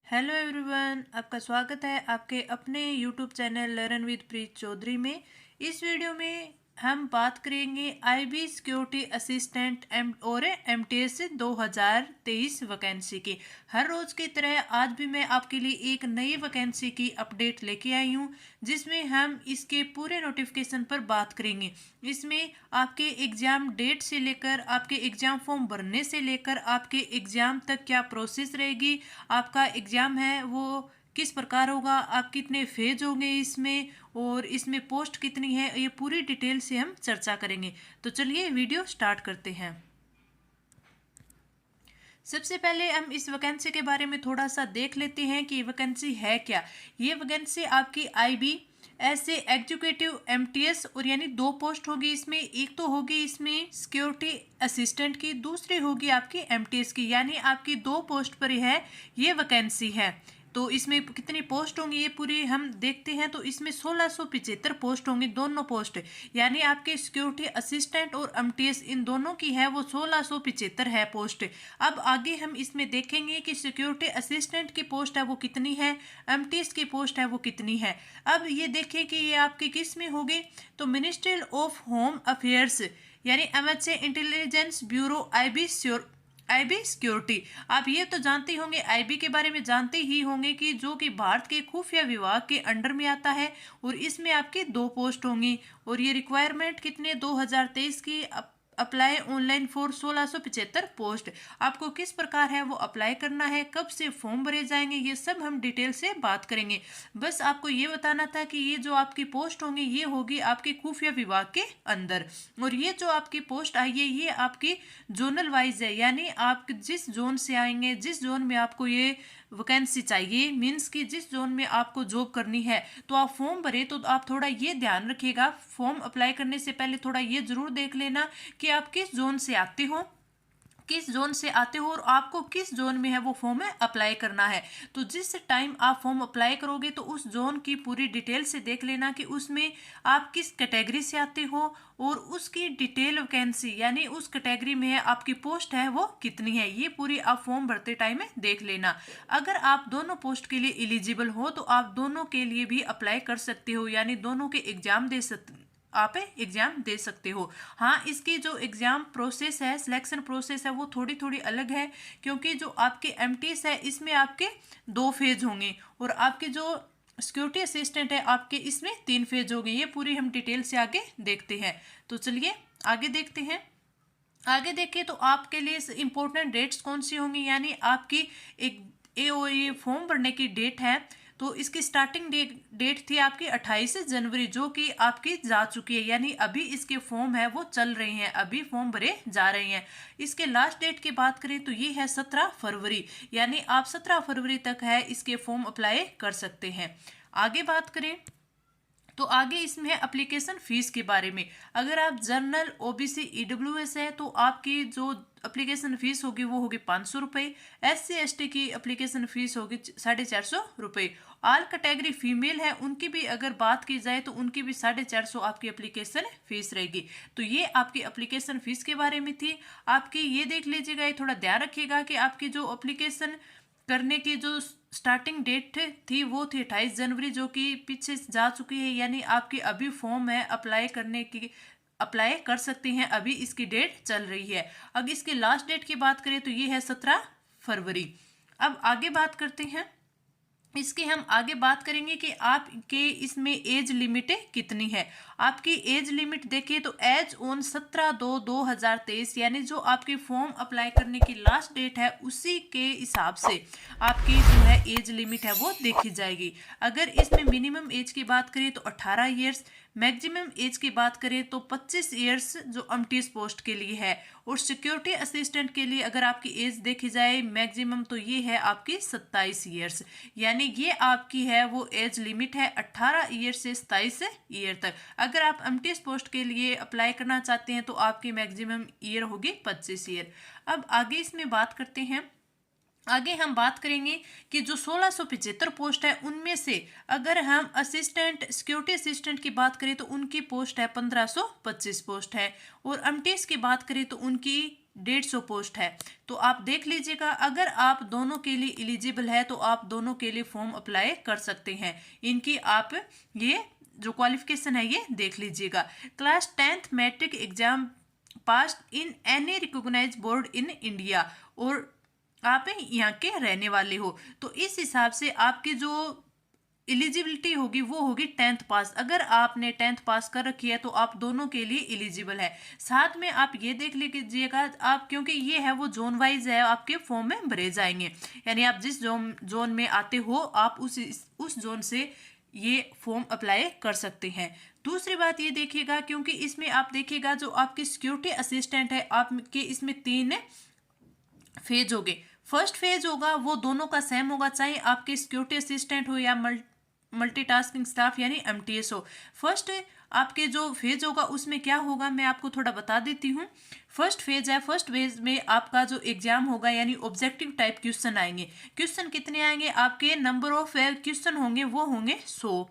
Hello everyone, आपका स्वागत है आपके अपने यूट्यूब चैनल लर्न विद प्रीत चौधरी में। इस वीडियो में हम बात करेंगे आईबी सिक्योरिटी असिस्टेंट और एमटीएस 2023 वैकेंसी की। हर रोज़ की तरह आज भी मैं आपके लिए एक नई वैकेंसी की अपडेट लेके आई हूँ, जिसमें हम इसके पूरे नोटिफिकेशन पर बात करेंगे। इसमें आपके एग्ज़ाम डेट से लेकर आपके एग्ज़ाम फॉर्म भरने से लेकर आपके एग्ज़ाम तक क्या प्रोसेस रहेगी, आपका एग्ज़ाम है वो किस प्रकार होगा, आप कितने फेज होंगे इसमें और इसमें पोस्ट कितनी है, ये पूरी डिटेल से हम चर्चा करेंगे। तो चलिए वीडियो स्टार्ट करते हैं। सबसे पहले हम इस वैकेंसी के बारे में थोड़ा सा देख लेते हैं कि ये वैकेंसी है क्या। ये वैकेंसी आपकी आईबी ऐसे एग्जीक्यूटिव एमटीएस और यानी दो पोस्ट होगी इसमें। एक तो होगी इसमें सिक्योरिटी असिस्टेंट की, दूसरी होगी आपकी एमटीएस की, यानी आपकी दो पोस्ट पर है ये वैकेंसी है। तो इसमें कितनी पोस्ट होंगी ये पूरी हम देखते हैं। तो इसमें 1675 पोस्ट होंगी, दोनों पोस्ट, यानी आपके सिक्योरिटी असिस्टेंट और एमटीएस इन दोनों की है वो 1675 है पोस्ट। अब आगे हम इसमें देखेंगे कि सिक्योरिटी असिस्टेंट की पोस्ट है वो कितनी है, एमटीएस की पोस्ट है वो कितनी है। अब ये देखें कि ये आपकी किस में होगी, तो मिनिस्ट्री ऑफ होम अफेयर्स यानी MHA intelligence bureau IB security. आप ये तो जानते होंगे, आईबी के बारे में जानते ही होंगे कि जो कि भारत के खुफिया विभाग के अंडर में आता है और इसमें आपकी दो पोस्ट होंगी। और ये रिक्वायरमेंट कितने 2023 की अप्लाई ऑनलाइन फॉर 1675 पोस्ट। आपको किस प्रकार है वो अप्लाई करना है, कब से फॉर्म भरे जाएंगे, ये सब हम डिटेल से बात करेंगे। बस आपको ये बताना था कि ये जो आपकी पोस्ट होंगी ये होगी आपके खुफिया विभाग के अंदर। और ये जो आपकी पोस्ट आई है ये आपकी जोनल वाइज है, यानी आप जिस जोन से आएंगे, जिस जोन में आपको ये वैकेंसी चाहिए, मीन्स कि जिस जोन में आपको जॉब करनी है तो आप फॉर्म भरे। तो आप थोड़ा ये ध्यान रखिएगा, फॉर्म अप्लाई करने से पहले थोड़ा ये जरूर देख लेना कि आप किस जोन से आते हो, किस जोन से आते हो और आपको किस जोन में है वो फॉर्म अप्लाई करना है। तो जिस टाइम आप फॉर्म अप्लाई करोगे तो उस जोन की पूरी डिटेल से देख लेना कि उसमें आप किस कैटेगरी से आते हो और उसकी डिटेल वैकेंसी यानी उस कैटेगरी में है आपकी पोस्ट है वो कितनी है, ये पूरी आप फॉर्म भरते टाइम में देख लेना। अगर आप दोनों पोस्ट के लिए एलिजिबल हो तो आप दोनों के लिए भी अप्लाई कर सकते हो, यानी दोनों के एग्जाम दे सकते, आप एग्जाम दे सकते हो। हाँ, इसकी जो एग्जाम प्रोसेस है, सिलेक्शन प्रोसेस है, वो थोड़ी थोड़ी अलग है, क्योंकि जो आपके एमटीएस है इसमें आपके दो फेज होंगे और आपके जो सिक्योरिटी असिस्टेंट है आपके इसमें 3 फेज होंगे। ये पूरी हम डिटेल से आगे देखते हैं। तो चलिए आगे देखते हैं। आगे देखें तो आपके लिए इंपॉर्टेंट डेट्स कौन सी होंगी, यानी आपकी एक ये फॉर्म भरने की डेट है। तो इसकी स्टार्टिंग डेट थी आपकी 28 जनवरी, जो कि आपकी जा चुकी है, यानी अभी इसके फॉर्म है वो चल रहे हैं, अभी फॉर्म भरे जा रहे हैं। इसके लास्ट डेट की बात करें तो ये है 17 फरवरी, यानी आप 17 फरवरी तक है इसके फॉर्म अप्लाई कर सकते हैं। आगे बात करें तो आगे इसमें है एप्लीकेशन फीस के बारे में। अगर आप जनरल ओबीसी ईडब्ल्यूएस है तो आपकी जो एप्लीकेशन फीस होगी वो होगी 500 रुपये। SC ST की एप्लीकेशन फीस होगी 450 रुपये। ऑल कैटेगरी फीमेल है उनकी भी अगर बात की जाए तो उनकी भी 450 आपकी एप्लीकेशन फीस रहेगी। तो ये आपकी एप्लीकेशन फीस के बारे में थी। आपकी ये देख लीजिएगा, ये थोड़ा ध्यान रखिएगा कि आपकी जो एप्लीकेशन करने की जो स्टार्टिंग डेट थी वो थी 28 जनवरी, जो कि पीछे जा चुकी है, यानी आपकी अभी फॉर्म है अप्लाई करने की, अप्लाई कर सकते हैं, अभी इसकी डेट चल रही है। अब इसकी लास्ट डेट की बात करें तो ये है 17 फरवरी। अब आगे बात करते हैं, इसकी हम आगे बात करेंगे कि आपके इसमें एज लिमिट कितनी है। आपकी एज लिमिट देखिए तो एज ऑन 17/2/2023, यानी जो आपकी फॉर्म अप्लाई करने की लास्ट डेट है उसी के हिसाब से आपकी जो है एज लिमिट है वो देखी जाएगी। अगर इसमें मिनिमम एज की बात करें तो 18 ईयर्स, मैक्सिमम एज की बात करें तो 25 ईयर्स जो एमटीएस पोस्ट के लिए है। और सिक्योरिटी असिस्टेंट के लिए अगर आपकी एज देखी जाए मैक्सिमम तो ये है आपकी 27 ईयर्स, यानी ये आपकी है वो एज लिमिट है 18 ईयर से 27 ईयर तक। अगर आप एमटीएस पोस्ट के लिए अप्लाई करना चाहते हैं तो आपकी मैक्सिमम ईयर होगी 25 ईयर। अब आगे इसमें बात करते हैं, आगे हम बात करेंगे कि जो 1675 पोस्ट है उनमें से अगर हम असिस्टेंट सिक्योरिटी असिस्टेंट की बात करें तो उनकी पोस्ट है 1525 पोस्ट है। और एमटीएस की बात करें तो उनकी 150 पोस्ट है। तो आप देख लीजिएगा, अगर आप दोनों के लिए एलिजिबल है तो आप दोनों के लिए फॉर्म अप्लाई कर सकते हैं। इनकी आप ये जो क्वालिफिकेशन है ये देख लीजिएगा। Class 10th matric exam pass in any recognise board in India, और आप यहाँ के रहने वाले हो, तो इस हिसाब से आपकी जो एलिजिबिलिटी होगी वो होगी 10th पास। अगर आपने 10th पास कर रखी है तो आप दोनों के लिए एलिजिबल है। साथ में आप ये देख लीजिएगा, आप क्योंकि ये है वो जोन वाइज है, आपके फॉर्म में भरे जाएंगे, यानी आप जिस जोन में आते हो आप उस जोन से ये फॉर्म अप्लाई कर सकते हैं। दूसरी बात ये देखिएगा, क्योंकि इसमें आप देखिएगा जो आपकी सिक्योरिटी असिस्टेंट है, आपके इसमें 3 फेज हो गए। फर्स्ट फेज होगा वो दोनों का सेम होगा, चाहे आपके सिक्योरिटी असिस्टेंट हो या मल्टीटास्किंग स्टाफ यानी एमटीएस हो। फर्स्ट आपके जो फेज होगा उसमें क्या होगा मैं आपको थोड़ा बता देती हूँ। फर्स्ट फेज है, फर्स्ट फेज में आपका जो एग्जाम होगा यानी ऑब्जेक्टिव टाइप क्वेश्चन आएंगे। क्वेश्चन कितने आएंगे आपके, नंबर ऑफ क्वेश्चन होंगे वो होंगे 100,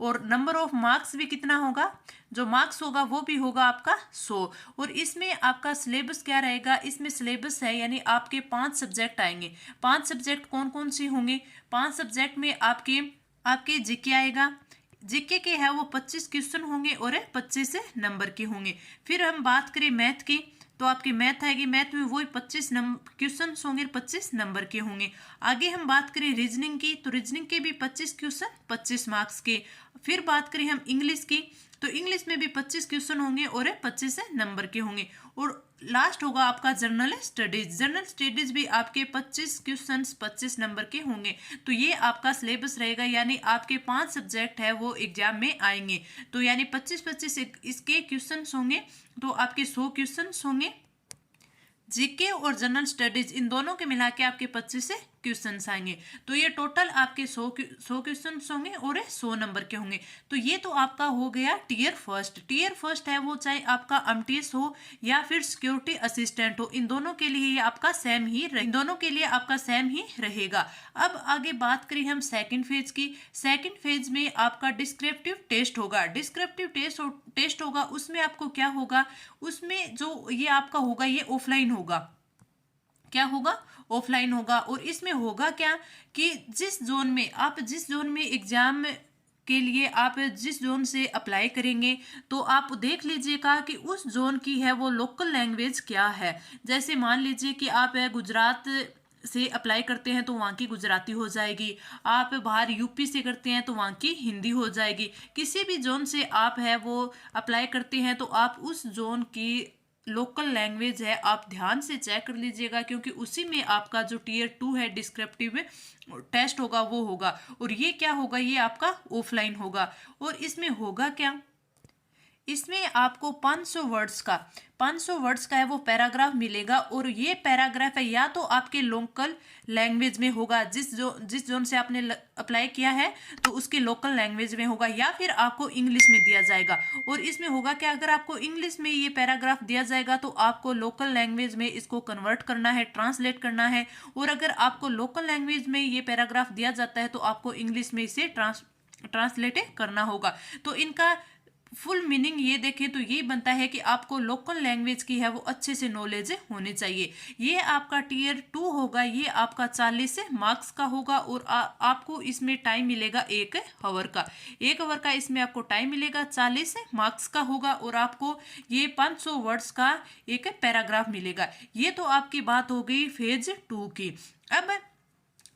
और नंबर ऑफ मार्क्स भी कितना होगा, जो मार्क्स होगा वो भी होगा आपका 100। और इसमें आपका सिलेबस क्या रहेगा, इसमें सिलेबस है यानी आपके 5 सब्जेक्ट आएंगे। 5 सब्जेक्ट कौन कौन से होंगे, 5 सब्जेक्ट में आपके जीके आएगा। जीके के है वो 25 क्वेश्चन होंगे और 25 नंबर के होंगे। फिर हम बात करें मैथ की, तो आपकी मैथ आएगी, मैथ में वही 25 क्वेश्चन होंगे, 25 नंबर के होंगे। आगे हम बात करें रीजनिंग की, तो रीजनिंग के भी 25 क्वेश्चन 25 मार्क्स के। फिर बात करें हम इंग्लिश की, तो इंग्लिश में भी 25 क्वेश्चन होंगे और 25 नंबर के होंगे। और लास्ट होगा आपका जनरल स्टडीज। जनरल स्टडीज भी आपके 25 क्वेश्चन 25 नंबर के होंगे। तो ये आपका सिलेबस रहेगा, यानी आपके 5 सब्जेक्ट है वो एग्जाम में आएंगे। तो यानी 25-25 इसके क्वेश्चन होंगे, तो आपके 100 क्वेश्चन होंगे। जीके और जनरल स्टडीज इन दोनों के मिला के आपके 25 क्वेश्चन आएंगे। तो ये टोटल आपके 100 क्वेश्चन होंगे और 100 नंबर के होंगे। तो ये तो आपका हो गया टीयर फर्स्ट। टीयर फर्स्ट है वो चाहे आपका एमटीएस हो या फिर सिक्योरिटी असिस्टेंट हो, इन दोनों के लिए ये आपका सेम ही इन दोनों के लिए आपका सेम ही रहेगा। अब आगे बात करें हम सेकंड फेज की। सेकंड फेज में आपका डिस्क्रिप्टिव टेस्ट होगा। डिस्क्रिप्टिव टेस्ट होगा, उसमें आपको क्या होगा, उसमें जो ये आपका होगा ये ऑफलाइन होगा। क्या होगा, ऑफलाइन होगा। और इसमें होगा क्या कि जिस जोन में एग्जाम के लिए आप जिस जोन से अप्लाई करेंगे, तो आप देख लीजिएगा कि उस जोन की है वो लोकल लैंग्वेज क्या है। जैसे मान लीजिए कि आप गुजरात से अप्लाई करते हैं तो वहाँ की गुजराती हो जाएगी, आप बाहर यूपी से करते हैं तो वहाँ की हिंदी हो जाएगी। किसी भी जोन से आप है वो अप्लाई करते हैं तो आप उस जोन की लोकल लैंग्वेज है आप ध्यान से चेक कर लीजिएगा, क्योंकि उसी में आपका जो टीयर 2 है डिस्क्रिप्टिव टेस्ट होगा वो होगा। और ये क्या होगा, ये आपका ऑफलाइन होगा। और इसमें होगा क्या, इसमें आपको 500 वर्ड्स का है वो पैराग्राफ मिलेगा। और ये पैराग्राफ है या तो आपके लोकल लैंग्वेज में होगा, जिस जोन से आपने अप्लाई किया है तो उसके लोकल लैंग्वेज में होगा, या फिर आपको इंग्लिश में दिया जाएगा। और इसमें होगा क्या, अगर आपको इंग्लिश में ये पैराग्राफ दिया जाएगा तो आपको लोकल लैंग्वेज में इसको कन्वर्ट करना है, ट्रांसलेट करना है। और अगर आपको लोकल लैंग्वेज में ये पैराग्राफ दिया जाता है तो आपको इंग्लिश में इसे ट्रांसलेट करना होगा। तो इनका फुल मीनिंग ये देखें तो ये बनता है कि आपको लोकल लैंग्वेज की है वो अच्छे से नॉलेज होनी चाहिए। ये आपका टीयर 2 होगा, ये आपका 40 मार्क्स का होगा। और आपको इसमें टाइम मिलेगा 1 आवर का। 1 आवर का इसमें आपको टाइम मिलेगा, 40 मार्क्स का होगा। और आपको ये 500 वर्ड्स का एक पैराग्राफ मिलेगा। ये तो आपकी बात हो गई फेज 2 की। अब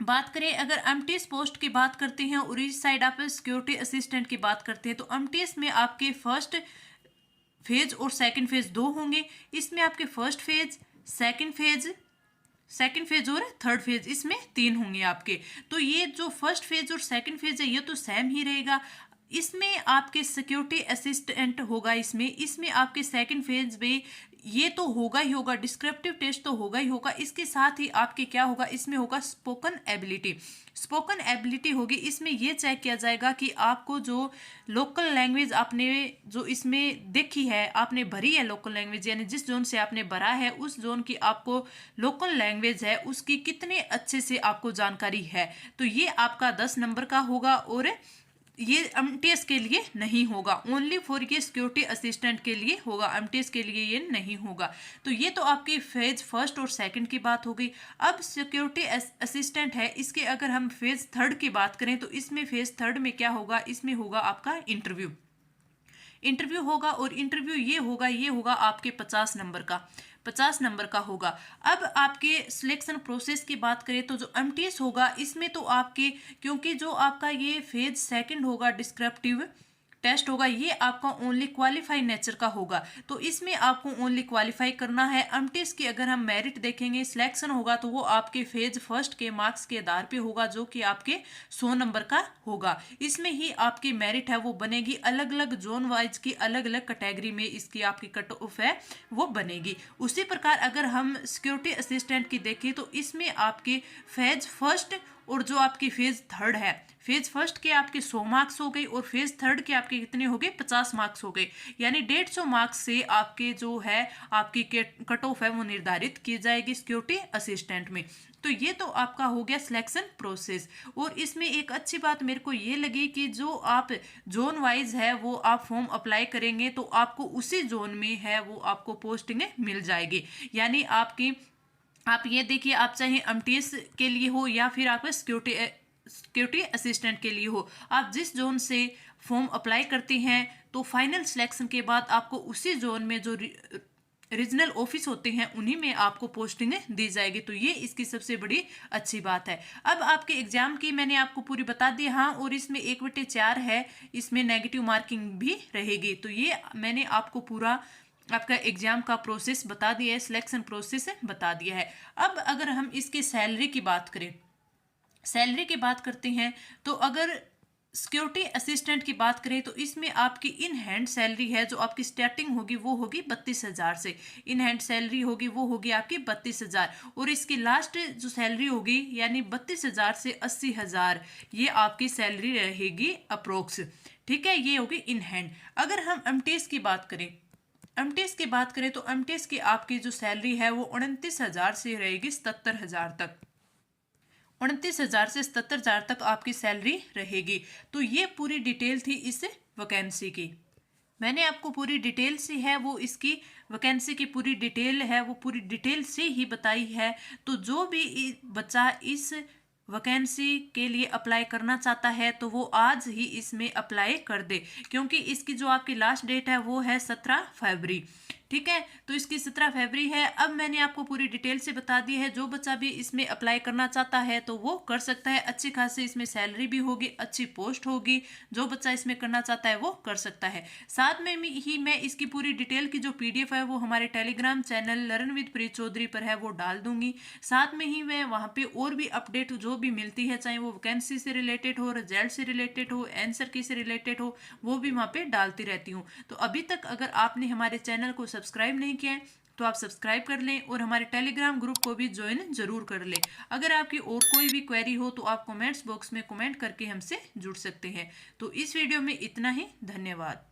बात करें अगर एमटीएस पोस्ट की बात करते हैं और इस साइड आप सिक्योरिटी असिस्टेंट की बात करते हैं, तो एमटीएस में आपके फर्स्ट फेज और सेकंड फेज 2 होंगे। इसमें आपके फर्स्ट फेज, सेकंड फेज और थर्ड फेज, इसमें 3 होंगे आपके। तो ये जो फर्स्ट फेज और सेकंड फेज है ये तो सेम ही रहेगा। इसमें आपके सिक्योरिटी असिस्टेंट होगा, इसमें आपके सेकंड फेज में ये तो होगा ही होगा, डिस्क्रिप्टिव टेस्ट तो होगा ही होगा। इसके साथ ही आपके क्या होगा, इसमें होगा स्पोकन एबिलिटी होगी। इसमें ये चेक किया जाएगा कि आपको जो लोकल लैंग्वेज आपने जो इसमें देखी है, आपने भरी है लोकल लैंग्वेज, यानी जिस जोन से आपने भरा है उस जोन की आपको लोकल लैंग्वेज है उसकी कितने अच्छे से आपको जानकारी है। तो ये आपका 10 नंबर का होगा। और ये एमटीएस के लिए नहीं होगा, ओनली फॉर ये सिक्योरिटी असिस्टेंट के लिए होगा, एमटीएस के लिए ये नहीं होगा। तो ये तो आपकी फेज फर्स्ट और सेकंड की बात हो गई। अब सिक्योरिटी असिस्टेंट है, इसके अगर हम फेज थर्ड की बात करें तो इसमें फेज थर्ड में क्या होगा, इसमें होगा आपका इंटरव्यू होगा, और इंटरव्यू ये होगा आपके 50 नंबर का होगा। अब आपके सिलेक्शन प्रोसेस की बात करें तो जो एमटीएस होगा इसमें तो आपके, क्योंकि जो आपका ये फेज सेकंड होगा डिस्क्रिप्टिव टेस्ट होगा, ये आपका ओनली क्वालिफाई नेचर का होगा, तो इसमें आपको ओनली क्वालिफाई करना है। एमटीएस की अगर हम मेरिट देखेंगे, सिलेक्शन होगा तो वो आपके फेज फर्स्ट के मार्क्स के आधार पे होगा, जो कि आपके 100 नंबर का होगा। इसमें ही आपकी मेरिट है वो बनेगी, अलग अलग जोन वाइज की अलग अलग कैटेगरी में इसकी आपकी कट ऑफ है वो बनेगी। उसी प्रकार अगर हम सिक्योरिटी असिस्टेंट की देखें तो इसमें आपके फेज फर्स्ट और जो आपकी फेज थर्ड है, फेज फर्स्ट के आपके 100 मार्क्स हो गए और फेज थर्ड के आपके कितने हो गए, 50 मार्क्स हो गए, यानी 150 मार्क्स से आपके जो है आपकी कट ऑफ है वो निर्धारित की जाएगी सिक्योरिटी असिस्टेंट में। तो ये तो आपका हो गया सिलेक्शन प्रोसेस। और इसमें एक अच्छी बात मेरे को ये लगी कि जो आप जोन वाइज है वो आप फॉर्म अप्लाई करेंगे तो आपको उसी जोन में है वो आपको पोस्टिंग मिल जाएगी। यानी आप ये देखिए, आप चाहे एमटीएस के लिए हो या फिर आप सिक्योरिटी असिस्टेंट के लिए हो, आप जिस जोन से फॉर्म अप्लाई करते हैं तो फाइनल सिलेक्शन के बाद आपको उसी जोन में जो रीजनल ऑफिस होते हैं उन्हीं में आपको पोस्टिंग दी जाएगी। तो ये इसकी सबसे बड़ी अच्छी बात है। अब आपके एग्जाम की मैंने आपको पूरी बता दी, हाँ, और इसमें 1/4 है, इसमें नेगेटिव मार्किंग भी रहेगी। तो ये मैंने आपको पूरा आपका एग्जाम का प्रोसेस बता दिया है, सिलेक्शन प्रोसेस बता दिया है। अब अगर हम इसकी सैलरी की बात करते हैं तो अगर सिक्योरिटी असिस्टेंट की बात करें तो इसमें आपकी इन हैंड सैलरी है जो आपकी स्टार्टिंग होगी वो होगी 32,000 से, इन हैंड सैलरी होगी वो होगी आपकी 32,000, और इसकी लास्ट जो सैलरी होगी यानी 32,000 से 80,000 ये आपकी सैलरी रहेगी अप्रोक्स। ठीक है, ये होगी इन हैंड। अगर हम एमटीएस की बात करें तो एमटीएस की आपकी जो सैलरी है वो 29,000 से रहेगी 77,000 तक, 29,000 से 77,000 तक आपकी सैलरी रहेगी। तो ये पूरी डिटेल थी इस वैकेंसी की। मैंने आपको पूरी डिटेल से है वो इसकी वैकेंसी की पूरी डिटेल है वो पूरी डिटेल से ही बताई है। तो जो भी बच्चा इस वैकेंसी के लिए अप्लाई करना चाहता है तो वो आज ही इसमें अप्लाई कर दे, क्योंकि इसकी जो आपकी लास्ट डेट है वो है 17 फरवरी। ठीक है, तो इसकी 17 फरवरी है। अब मैंने आपको पूरी डिटेल से बता दी है, जो बच्चा भी इसमें अप्लाई करना चाहता है तो वो कर सकता है। अच्छी खासी इसमें सैलरी भी होगी, अच्छी पोस्ट होगी, जो बच्चा इसमें करना चाहता है वो कर सकता है। साथ में ही मैं इसकी पूरी डिटेल की जो पीडीएफ है वो हमारे टेलीग्राम चैनल लर्न विद प्रीत चौधरी पर है वो डाल दूंगी। साथ में ही मैं वहाँ पे और भी अपडेट जो भी मिलती है, चाहे वो वैकेंसी से रिलेटेड हो, रिजल्ट से रिलेटेड हो, आंसर की से रिलेटेड हो, वो भी वहाँ पे डालती रहती हूँ। तो अभी तक अगर आपने हमारे चैनल को सब्सक्राइब नहीं किया है तो आप सब्सक्राइब कर लें और हमारे टेलीग्राम ग्रुप को भी ज्वाइन जरूर कर लें। अगर आपकी और कोई भी क्वेरी हो तो आप कमेंट्स बॉक्स में कमेंट करके हमसे जुड़ सकते हैं। तो इस वीडियो में इतना ही, धन्यवाद।